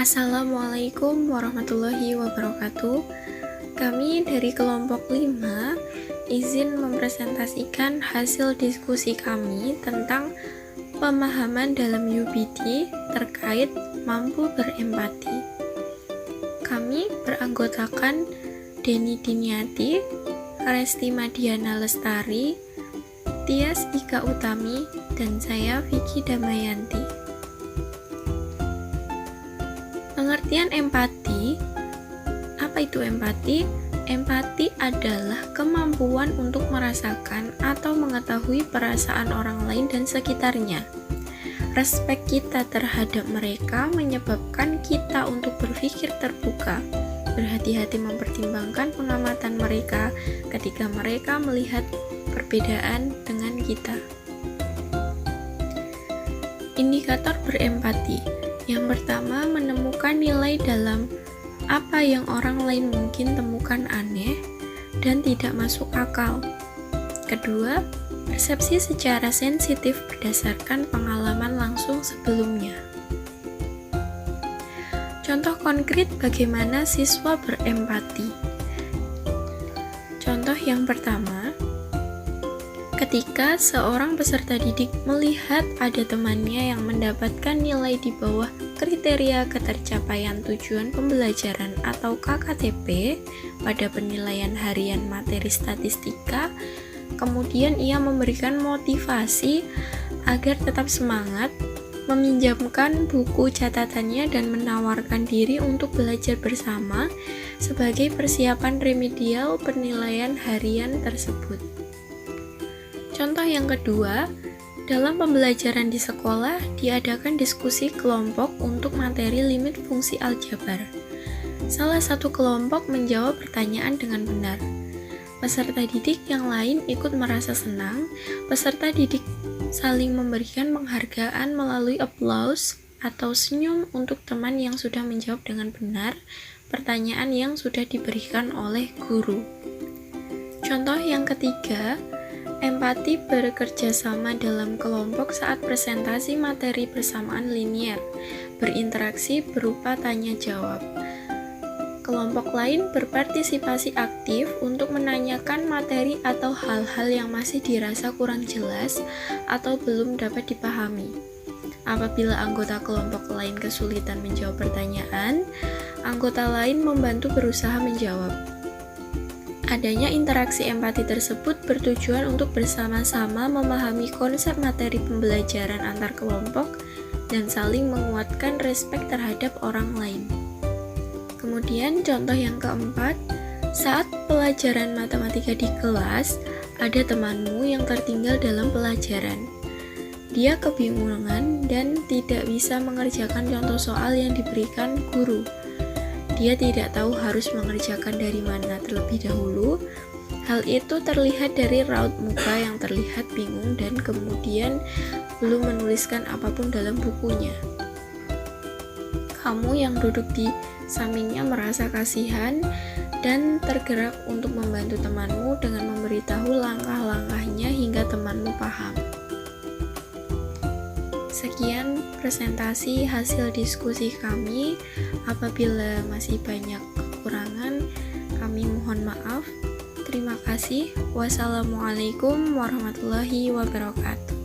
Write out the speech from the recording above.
Assalamualaikum warahmatullahi wabarakatuh. Kami dari kelompok 5 izin mempresentasikan hasil diskusi kami tentang pemahaman dalam UBD terkait mampu berempati. Kami beranggotakan Deni Diniati, Resti Madiana Lestari, Tias Ika Utami, dan saya Vicky Damayanti. Pengertian empati. Apa itu empati? Empati adalah kemampuan untuk merasakan atau mengetahui perasaan orang lain dan sekitarnya. Respek kita terhadap mereka menyebabkan kita untuk berpikir terbuka, berhati-hati mempertimbangkan pengamatan mereka ketika mereka melihat perbedaan dengan kita. Indikator berempati. Yang pertama, menemukan nilai dalam apa yang orang lain mungkin temukan aneh dan tidak masuk akal. Kedua, persepsi secara sensitif berdasarkan pengalaman langsung sebelumnya. Contoh konkret bagaimana siswa berempati. Contoh yang pertama, ketika seorang peserta didik melihat ada temannya yang mendapatkan nilai di bawah kriteria ketercapaian tujuan pembelajaran atau KKTP pada penilaian harian materi statistika, kemudian ia memberikan motivasi agar tetap semangat, meminjamkan buku catatannya dan menawarkan diri untuk belajar bersama sebagai persiapan remedial penilaian harian tersebut. Contoh yang kedua, dalam pembelajaran di sekolah diadakan diskusi kelompok untuk materi limit fungsi aljabar. Salah satu kelompok menjawab pertanyaan dengan benar. Peserta didik yang lain ikut merasa senang. Peserta didik saling memberikan penghargaan melalui aplaus atau senyum untuk teman yang sudah menjawab dengan benar pertanyaan yang sudah diberikan oleh guru. Contoh yang ketiga, empati bekerja sama dalam kelompok saat presentasi materi persamaan linier, berinteraksi berupa tanya jawab. Kelompok lain berpartisipasi aktif untuk menanyakan materi atau hal-hal yang masih dirasa kurang jelas atau belum dapat dipahami. Apabila anggota kelompok lain kesulitan menjawab pertanyaan, anggota lain membantu berusaha menjawab. Adanya interaksi empati tersebut bertujuan untuk bersama-sama memahami konsep materi pembelajaran antar kelompok dan saling menguatkan respek terhadap orang lain. Kemudian contoh yang keempat, saat pelajaran matematika di kelas, ada temanmu yang tertinggal dalam pelajaran. Dia kebingungan dan tidak bisa mengerjakan contoh soal yang diberikan guru. Dia tidak tahu harus mengerjakan dari mana terlebih dahulu. Hal itu terlihat dari raut muka yang terlihat bingung dan kemudian belum menuliskan apapun dalam bukunya. Kamu yang duduk di sampingnya merasa kasihan dan tergerak untuk membantu temanmu dengan memberitahu langkah-langkahnya hingga temanmu paham. Sekian presentasi hasil diskusi kami. Apabila masih banyak kekurangan, kami mohon maaf. Terima kasih. Wassalamualaikum warahmatullahi wabarakatuh.